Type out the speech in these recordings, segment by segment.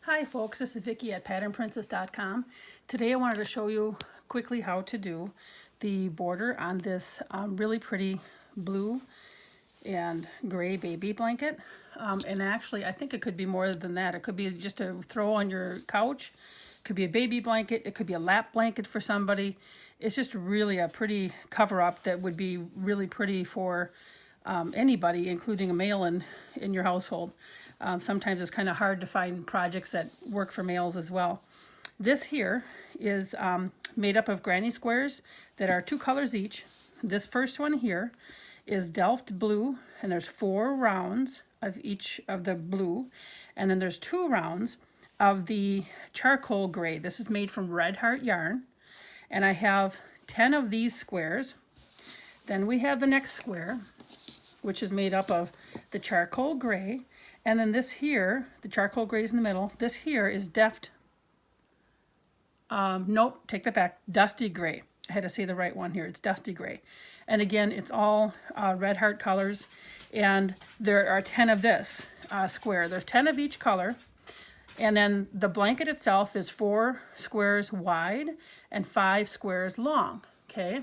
Hi folks, this is Vicki at patternprincess.com. Today I wanted to show you quickly how to do the border on this really pretty blue and gray baby blanket. And actually I think it could be more than that. It could be just to throw on your couch. It could be a baby blanket. It could be a lap blanket for somebody. It's just really a pretty cover up that would be really pretty for anybody, including a male in your household. Sometimes it's kind of hard to find projects that work for males as well. This here is made up of granny squares that are 2 colors each. This first one here is Delft blue, and there's 4 rounds of each of the blue, and then there's 2 rounds of the charcoal gray. This is made from Red Heart yarn, and I have 10 of these squares. Then we have the next square, which is made up of the charcoal gray, and then this here, the charcoal gray is in the middle. This here is nope, take that back, dusty gray. I had to say the right one here. It's dusty gray. And again, it's all Red Heart colors. And there are 10 of this square. There's 10 of each color. And then the blanket itself is 4 squares wide and 5 squares long. Okay.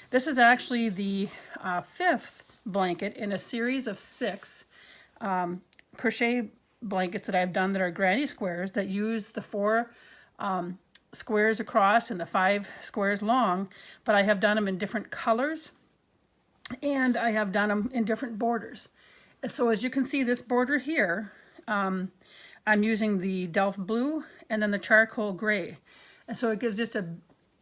This is actually the 5th blanket in a series of 6 crochet blankets that I've done that are granny squares that use the 4 squares across and the 5 squares long, but I have done them in different colors and I have done them in different borders. So as you can see, this border here, I'm using the Delft blue and then the charcoal gray. And so it gives just a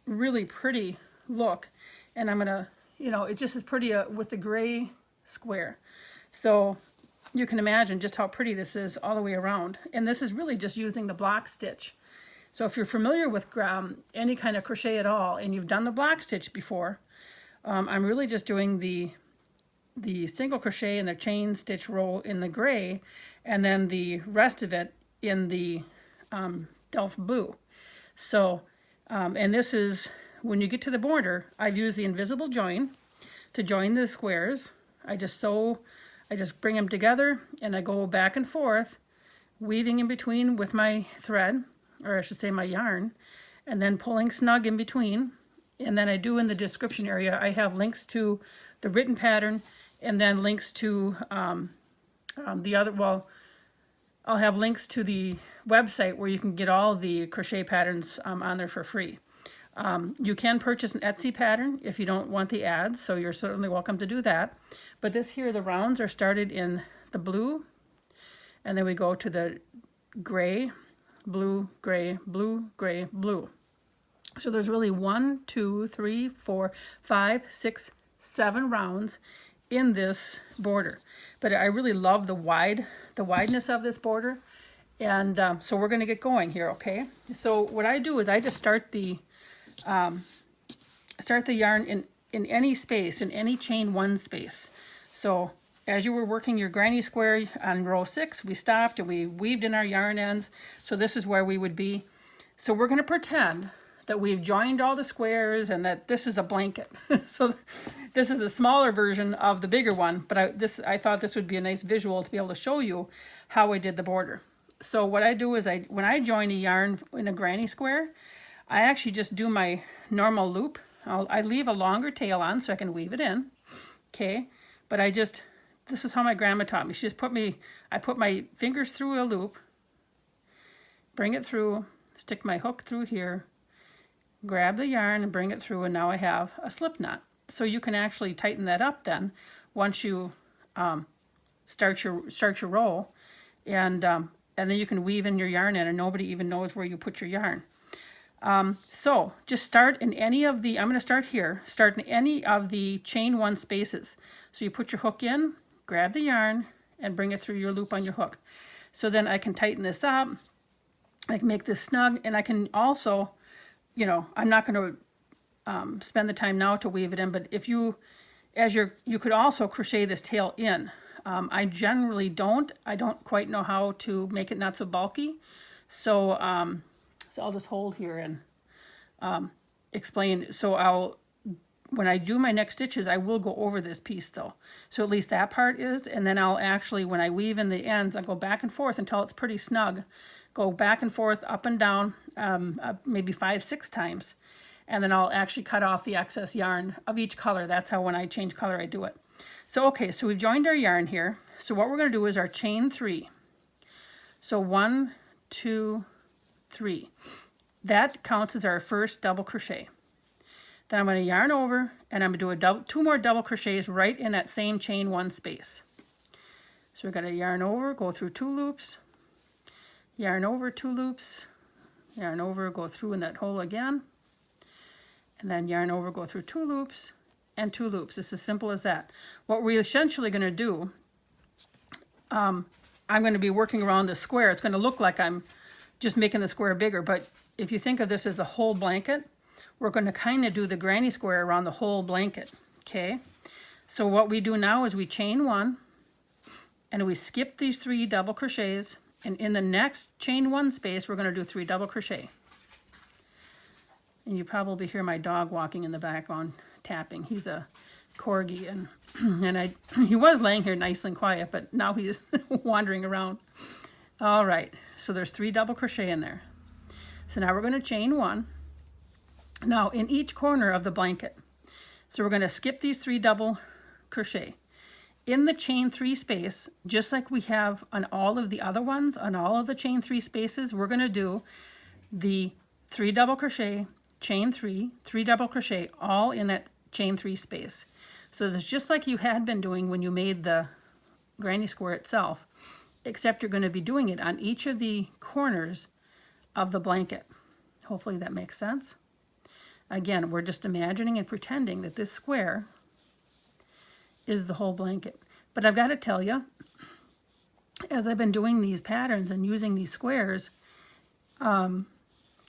really pretty look. And I'm gonna, it just is pretty with the gray square. So you can imagine just how pretty this is all the way around. And this is really just using the block stitch. So if you're familiar with any kind of crochet at all and you've done the block stitch before, I'm really just doing the single crochet and the chain stitch row in the gray, and then the rest of it in the Delft blue. So, and this is, when you get to the border, I've used the invisible join to join the squares. I just bring them together and I go back and forth, weaving in between with my thread, or I should say my yarn, and then pulling snug in between. And then I do in the description area, I have links to the written pattern and then links to the other, well, I'll have links to the website where you can get all the crochet patterns on there for free. You can purchase an Etsy pattern if you don't want the ads, so you're certainly welcome to do that. But this here, the rounds are started in the blue, and then we go to the gray, blue, gray, blue, gray, blue. So there's really 1, 2, 3, 4, 5, 6, 7 rounds in this border. But I really love the wideness of this border. And so we're going to get going here, okay? So what I do is I just start the yarn in any space, in any chain 1 space. So as you were working your granny square on row 6, we stopped and we weaved in our yarn ends. So this is where we would be. So we're going to pretend that we've joined all the squares and that this is a blanket. So this is a smaller version of the bigger one, but I thought this would be a nice visual to be able to show you how I did the border. So what I do is when I join a yarn in a granny square, I actually just do my normal loop. I leave a longer tail on so I can weave it in, okay? But this is how my grandma taught me. She just I put my fingers through a loop, bring it through, stick my hook through here, grab the yarn and bring it through, and now I have a slip knot. So you can actually tighten that up then once you start your row, and then you can weave in your yarn in and nobody even knows where you put your yarn. So just start in any of the, I'm going to start here, start in any of the chain 1 spaces. So you put your hook in, grab the yarn, and bring it through your loop on your hook. So then I can tighten this up, I can make this snug, and I can also, I'm not going to spend the time now to weave it in, but if you could also crochet this tail in. I generally don't. I don't quite know how to make it not so bulky. So I'll just hold here and explain. So I'll when I do my next stitches, I will go over this piece though. So at least that part is, and then I'll actually, when I weave in the ends, I'll go back and forth until it's pretty snug. Go back and forth, up and down, maybe 5-6 times. And then I'll actually cut off the excess yarn of each color. That's how when I change color, I do it. So, okay, so we've joined our yarn here. So what we're gonna do is our chain 3. So 1, 2, 3. That counts as our first double crochet. Then I'm going to yarn over and I'm going to do 2 more double crochets right in that same chain 1 space. So we're going to yarn over, go through 2 loops, yarn over 2 loops, yarn over, go through in that hole again, and then yarn over, go through 2 loops and 2 loops. It's as simple as that. What we're essentially going to do, I'm going to be working around the square. It's going to look like I'm just making the square bigger, but if you think of this as a whole blanket, we're going to kind of do the granny square around the whole blanket, okay? So what we do now is we chain 1, and we skip these 3 double crochets, and in the next chain 1 space, we're going to do 3 double crochet. And you probably hear my dog walking in the background, tapping. He's a corgi, and he was laying here nice and quiet, but now he's wandering around. All right, so there's 3 double crochet in there. So now we're going to chain 1. Now in each corner of the blanket. So we're going to skip these 3 double crochet. In the chain 3 space, just like we have on all of the other ones, on all of the chain 3 spaces, we're going to do the 3 double crochet, chain 3, 3 double crochet, all in that chain 3 space. So it's just like you had been doing when you made the granny square itself, except you're going to be doing it on each of the corners of the blanket. Hopefully that makes sense. Again, we're just imagining and pretending that this square is the whole blanket. But I've got to tell you, as I've been doing these patterns and using these squares to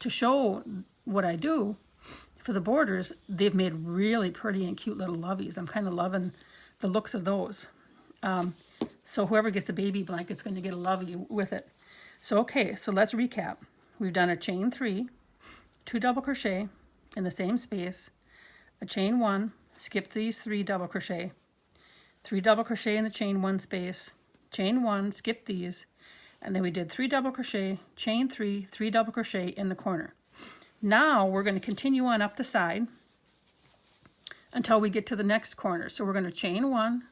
show what I do for the borders, they've made really pretty and cute little loveys. I'm kind of loving the looks of those. So whoever gets a baby blanket is going to get a lovey with it. So okay, so let's recap. We've done a chain 3, 2 double crochet in the same space, a chain 1, skip these 3 double crochet, 3 double crochet in the chain 1 space, chain 1, skip these, and then we did 3 double crochet, chain 3, 3 double crochet in the corner. Now we're going to continue on up the side until we get to the next corner. So we're going to chain 1,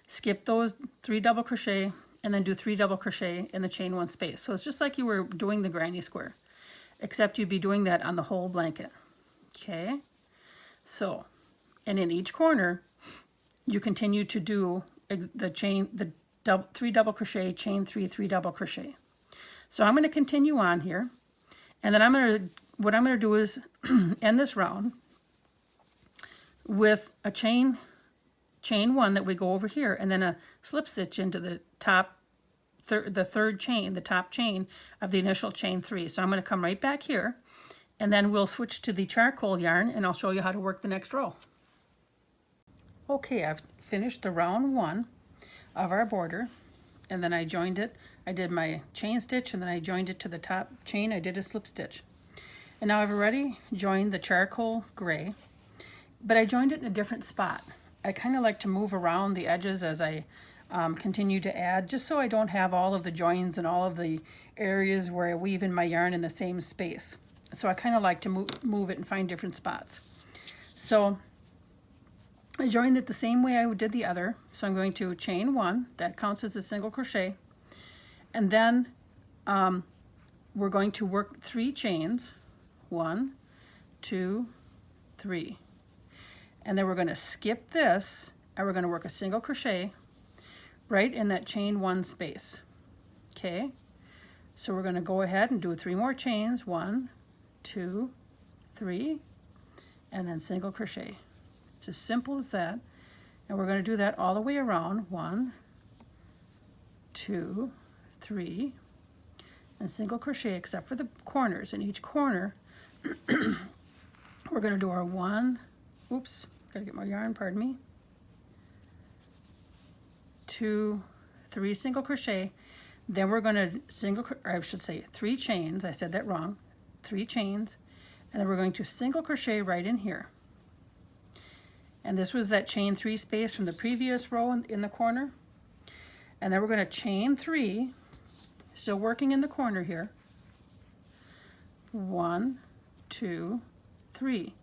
skip those 3 double crochet, and then do 3 double crochet in the chain 1 space. So it's just like you were doing the granny square, except you'd be doing that on the whole blanket. Okay, so, and in each corner, you continue to do the chain, the 3 double crochet, chain 3, 3 double crochet. So I'm going to continue on here, and then what I'm going to do is end this round with a chain 1 that we go over here, and then a slip stitch into the top, the third chain, the top chain of the initial chain 3. So I'm going to come right back here, and then we'll switch to the charcoal yarn, and I'll show you how to work the next row. Okay, I've finished the round 1 of our border, and then I joined it. I did my chain stitch, and then I joined it to the top chain. I did a slip stitch. And now I've already joined the charcoal gray, but I joined it in a different spot. I kind of like to move around the edges as I continue to add, just so I don't have all of the joins and all of the areas where I weave in my yarn in the same space. So I kind of like to move it and find different spots. So I joined it the same way I did the other. So I'm going to chain 1, that counts as a single crochet. And then we're going to work 3 chains, 1, 2, 3. And then we're going to skip this, and we're going to work a single crochet right in that chain 1 space. Okay, so we're going to go ahead and do 3 more chains, 1, 2, 3, and then single crochet. It's as simple as that. And we're going to do that all the way around, 1, 2, 3, and single crochet except for the corners. In each corner, we're going to do our 1, oops, gotta get more yarn, pardon me, 2, 3 single crochet. Then we're going to 3 chains. I said that wrong. 3 chains, and then we're going to single crochet right in here. And this was that chain 3 space from the previous row in the corner. And then we're going to chain 3, still working in the corner here. 1, 2, 3.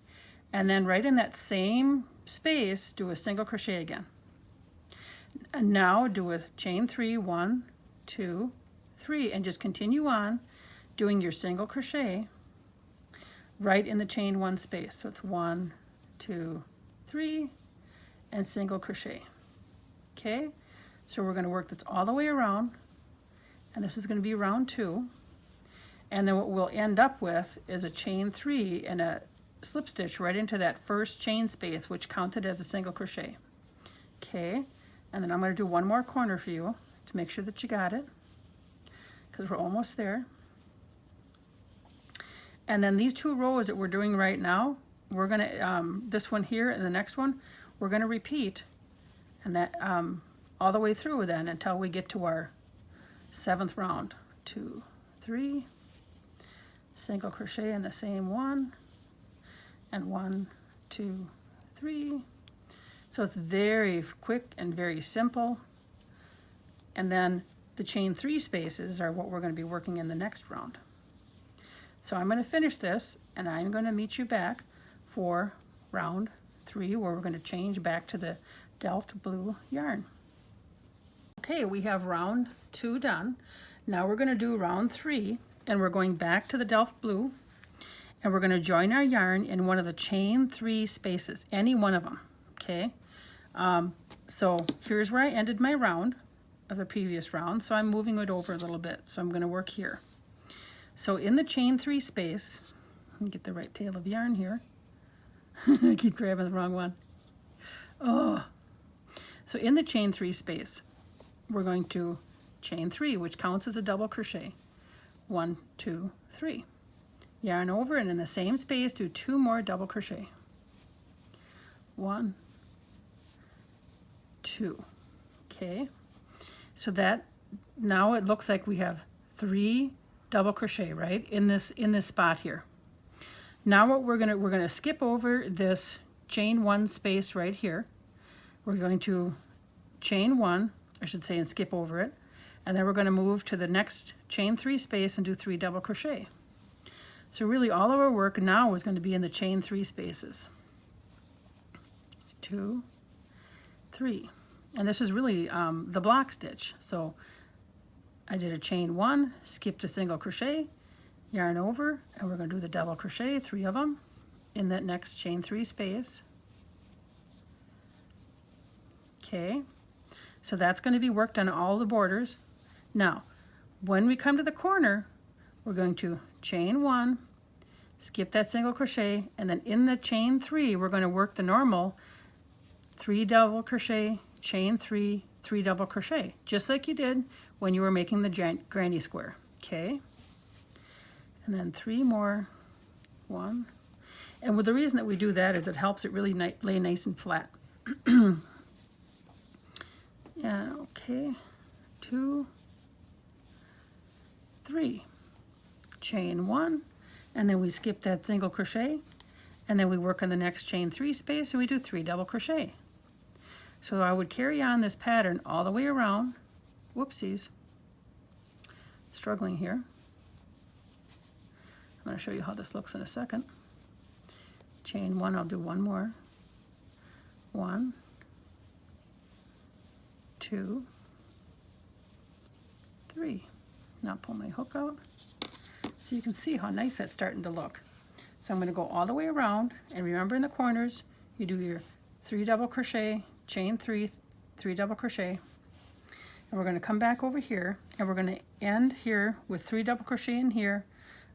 And then right in that same space, do a single crochet again. And now do a chain 3, 1, 2, 3, and just continue on doing your single crochet right in the chain 1 space. So it's 1, 2, 3, and single crochet. Okay, so we're going to work this all the way around, and this is going to be round 2. And then what we'll end up with is a chain 3 and a slip stitch right into that first chain space, which counted as a single crochet. Okay, and then I'm going to do one more corner for you to make sure that you got it, because we're almost there. And then these 2 rows that we're doing right now, we're going to, this one here and the next one, we're going to repeat, and that all the way through then until we get to our 7th round. 2, 3, single crochet in the same one, and 1, 2, 3. So it's very quick and very simple. And then the chain 3 spaces are what we're going to be working in the next round. So I'm going to finish this, and I'm going to meet you back for round 3, where we're going to change back to the Delft blue yarn. Okay, we have round 2 done. Now we're going to do round 3, and we're going back to the Delft blue, and we're going to join our yarn in one of the chain 3 spaces, any one of them. Okay, so here's where I ended my round of the previous round, so I'm moving it over a little bit. So I'm going to work here. So in the chain 3 space, let me get the right tail of yarn here. I keep grabbing the wrong one. Oh, so in the chain 3 space, we're going to chain 3, which counts as a double crochet. 1, 2, 3. Yarn over, and in the same space, do 2 more double crochet. 1, 2. Okay, so that now it looks like we have 3 double crochet right in this spot here. Now what we're gonna skip over this chain 1 space right here. We're going to chain 1, I should say, and skip over it, and then we're going to move to the next chain 3 space and do 3 double crochet. So really all of our work now is going to be in the chain 3 spaces. 2, 3, and this is really the block stitch. So I did a chain 1, skipped a single crochet, yarn over, and we're going to do the double crochet, 3 of them, in that next chain 3 space. Okay, so that's going to be worked on all the borders. Now, when we come to the corner, we're going to chain 1, skip that single crochet, and then in the chain 3, we're going to work the normal 3 double crochet, chain 3, 3 double crochet, just like you did when you were making the granny square. Okay, and then 3 more, 1, and the reason that we do that is it helps it really lay nice and flat. Yeah, okay, 2, 3, chain 1, and then we skip that single crochet, and then we work on the next chain 3 space, and we do 3 double crochet. So I would carry on this pattern all the way around. Whoopsies, struggling here. I'm going to show you how this looks in a second. Chain 1, I'll do 1 more. 1, 2, 3. Now pull my hook out so you can see how nice that's starting to look. So I'm going to go all the way around, and remember in the corners you do your 3 double crochet, chain 3, 3 double crochet, and we're going to come back over here, and we're going to end here with 3 double crochet in here,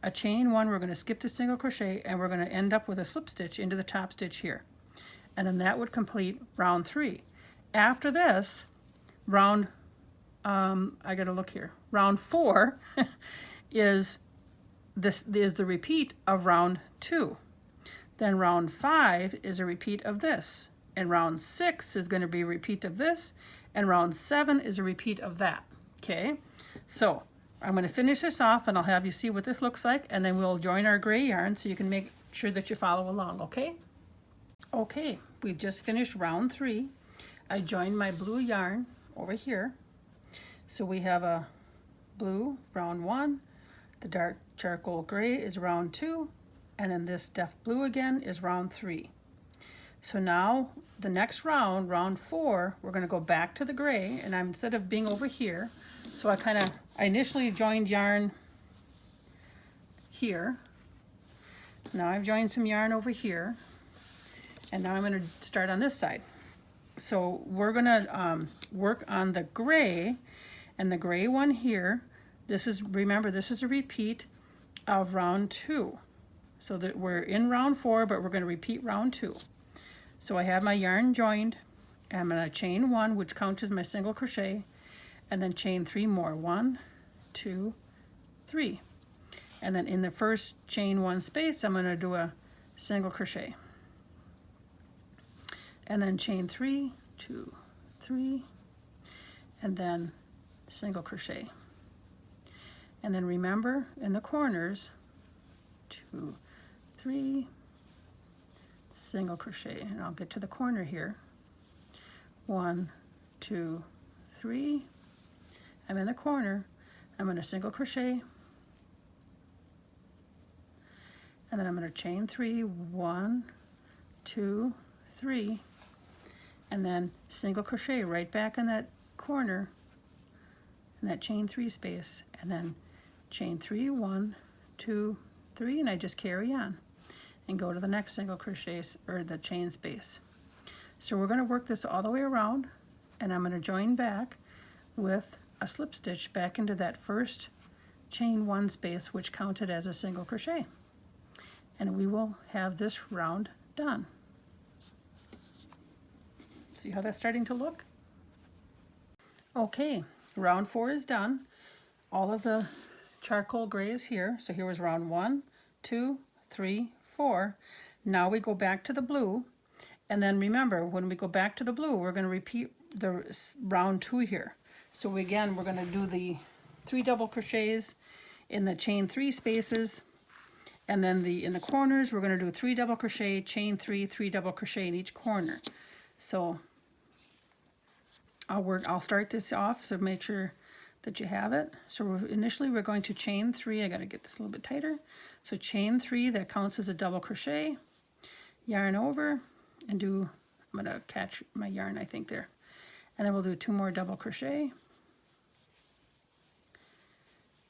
a chain 1, we're going to skip the single crochet, and we're going to end up with a slip stitch into the top stitch here, and then that would complete round 3. After this, round I gotta look here. Round 4 is the repeat of round 2. Then round 5 is a repeat of this, and round 6 is going to be a repeat of this, and round 7 is a repeat of that. Okay, so I'm going to finish this off, and I'll have you see what this looks like, and then we'll join our gray yarn so you can make sure that you follow along. Okay. Okay, we've just finished round 3. I joined my blue yarn over here. So we have a blue, round 1, the dark charcoal gray is round 2, and then this Delft blue again is round 3. So now the next round, round 4, we're going to go back to the gray, and instead of being over here, so I initially joined yarn here. Now I've joined some yarn over here, and now I'm going to start on this side. So we're going to work on the gray, and the gray one here, remember this is a repeat of round 2. So that we're in round 4, but we're going to repeat round 2. So I have my yarn joined, and I'm going to chain 1, which counts as my single crochet, and then chain 3 more. 1, 2, 3. And then in the first chain 1 space, I'm going to do a single crochet. And then chain 3, 2, 3, and then single crochet. And then remember in the corners, 2, 3, single crochet, and I'll get to the corner here. 1, 2, 3. I'm in the corner. I'm going to single crochet, and then I'm going to chain 3, 1, 2, 3, and then single crochet right back in that corner in that chain 3 space, and then chain 3, 1, 2, 3, and I just carry on and go to the next single crochet or the chain space. So we're going to work this all the way around, and I'm going to join back with a slip stitch back into that first chain 1 space, which counted as a single crochet, and we will have this round done. See how that's starting to look? Okay, round 4 is done. All of the charcoal gray is here. So here was round 1, 2, 3, 4. Now we go back to the blue, and then remember when we go back to the blue, we're going to repeat the round 2 here. So again, we're going to do the 3 double crochets in the chain 3 spaces, and then in the corners we're going to do 3 double crochet, chain 3, 3 double crochet in each corner. So I'll start this off, so make sure that you have it. So initially we're going to chain 3. I got to get this a little bit tighter. So chain 3, that counts as a double crochet, yarn over, and I'm going to catch my yarn I think there, and then we'll do 2 more double crochet,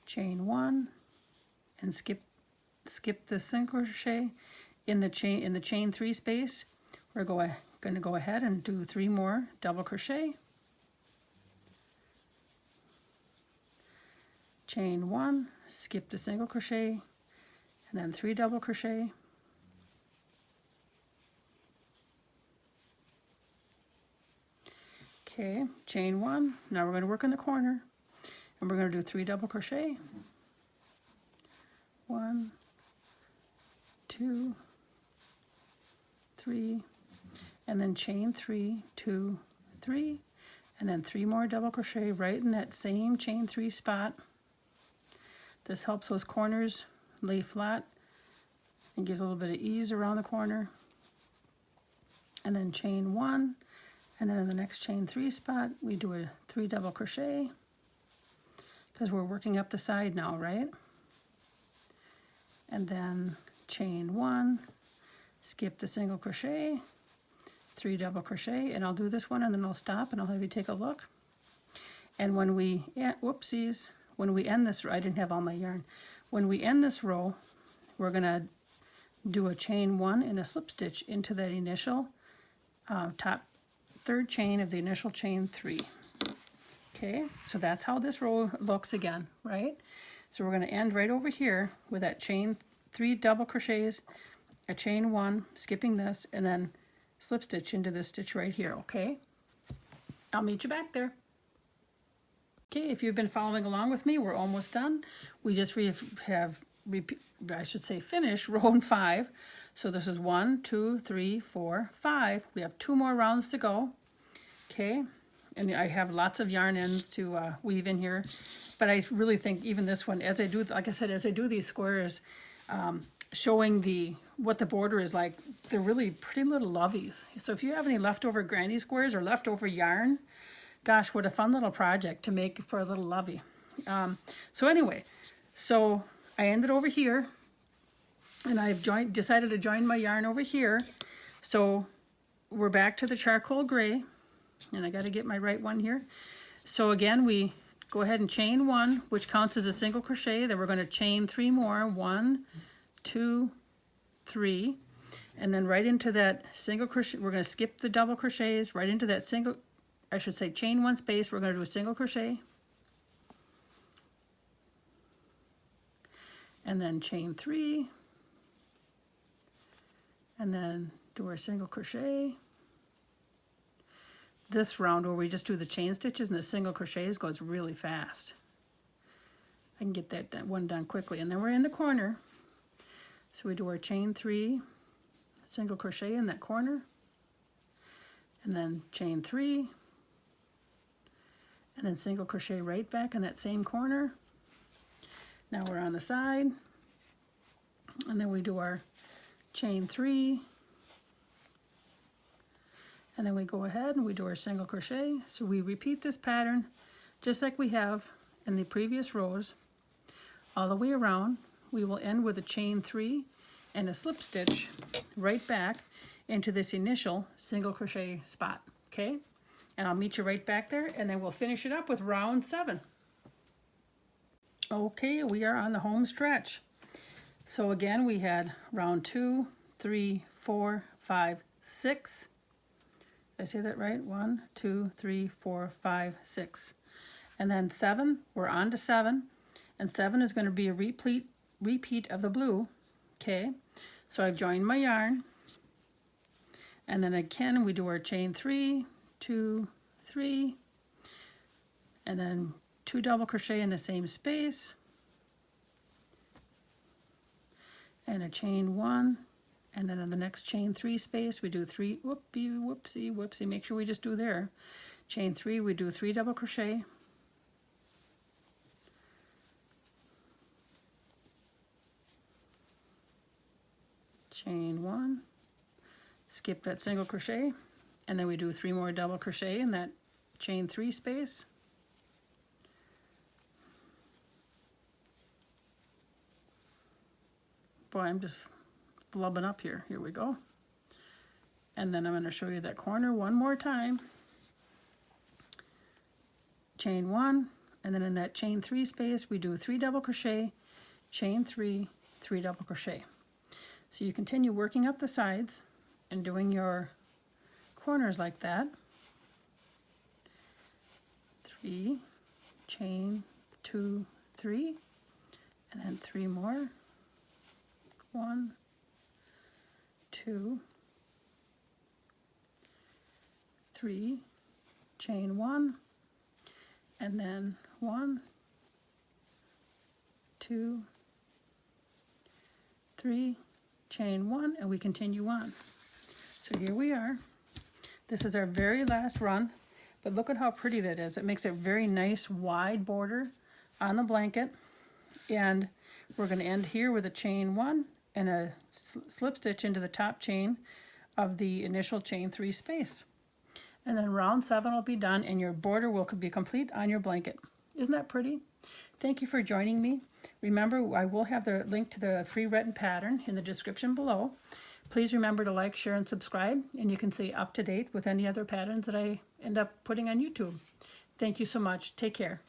chain 1, and skip the single crochet in the chain 3 space. We're going to go ahead and do 3 more double crochet, chain 1, skip the single crochet, and then 3 double crochet, okay, chain 1. Now we're going to work in the corner, and we're going to do 3 double crochet, 1, 2, 3, and then chain 3, 2, 3, and then 3 more double crochet right in that same chain 3 spot. This helps those corners lay flat and gives a little bit of ease around the corner. And then chain 1, and then in the next chain 3 spot we do a 3 double crochet because we're working up the side now, right? And then chain 1, skip the single crochet, 3 double crochet, and I'll do this one and then I'll stop and I'll have you take a look. And when we when we end this, I didn't have all my yarn. When we end this row, we're going to do a chain 1 and a slip stitch into that initial top 3rd chain of the initial chain 3. Okay, so that's how this row looks again, right? So we're going to end right over here with that chain 3 double crochets, a chain 1, skipping this, and then slip stitch into this stitch right here, okay? I'll meet you back there. Okay, if you've been following along with me, we're almost done. We just finished row 5. So this is 1, 2, 3, 4, 5. We have 2 more rounds to go. Okay, and I have lots of yarn ends to weave in here, but I really think even this one, as I do, like I said, as I do these squares, showing the what the border is like. They're really pretty little loveys. So if you have any leftover granny squares or leftover yarn, gosh, what a fun little project to make for a little lovey. So anyway, so I ended over here, and I've decided to join my yarn over here. So we're back to the charcoal gray, and I got to get my right one here. So again, we go ahead and chain 1, which counts as a single crochet. Then we're going to chain 3 more. 1, 2, 3, and then right into that single crochet. We're going to skip the double crochets right into that single, I should say chain 1 space. We're going to do a single crochet, and then chain 3, and then do our single crochet. This round where we just do the chain stitches and the single crochets goes really fast. I can get that one done quickly. And then we're in the corner. So we do our chain 3, single crochet in that corner, and then chain 3, and then single crochet right back in that same corner. Now we're on the side, and then we do our chain 3, and then we go ahead and we do our single crochet. So we repeat this pattern just like we have in the previous rows all the way around. We will end with a chain 3 and a slip stitch right back into this initial single crochet spot, okay? And I'll meet you right back there, and then we'll finish it up with round 7. Okay, we are on the home stretch. So again, we had round 2, 3, 4, 5, 6. Did I say that right? 1, 2, 3, 4, 5, 6. And then 7, we're on to 7. And 7 is going to be a repeat of the blue, okay? So I've joined my yarn, and then again we do our chain 3, 2, 3, and then 2 double crochet in the same space, and a chain 1, and then in the next chain 3 space we do 3, whoopsie, make sure we just do there. Chain 3, we do 3 double crochet, chain 1, skip that single crochet, and then we do 3 more double crochet in that chain 3 space. Boy, I'm just flubbing up here. Here we go. And then I'm going to show you that corner one more time. Chain 1, and then in that chain 3 space we do 3 double crochet, chain 3, 3 double crochet. So you continue working up the sides and doing your corners like that. 3, chain 2, 3, and then 3 more. 1, 2, 3, chain 1, and then 1, 2, 3, chain 1, and we continue on. So here we are. This is our very last run, but look at how pretty that is. It makes a very nice wide border on the blanket, and we're going to end here with a chain 1 and a slip stitch into the top chain of the initial chain 3 space. And then round 7 will be done, and your border will be complete on your blanket. Isn't that pretty? Thank you for joining me. Remember, I will have the link to the free written pattern in the description below. Please remember to like, share, and subscribe, and you can stay up to date with any other patterns that I end up putting on YouTube. Thank you so much. Take care.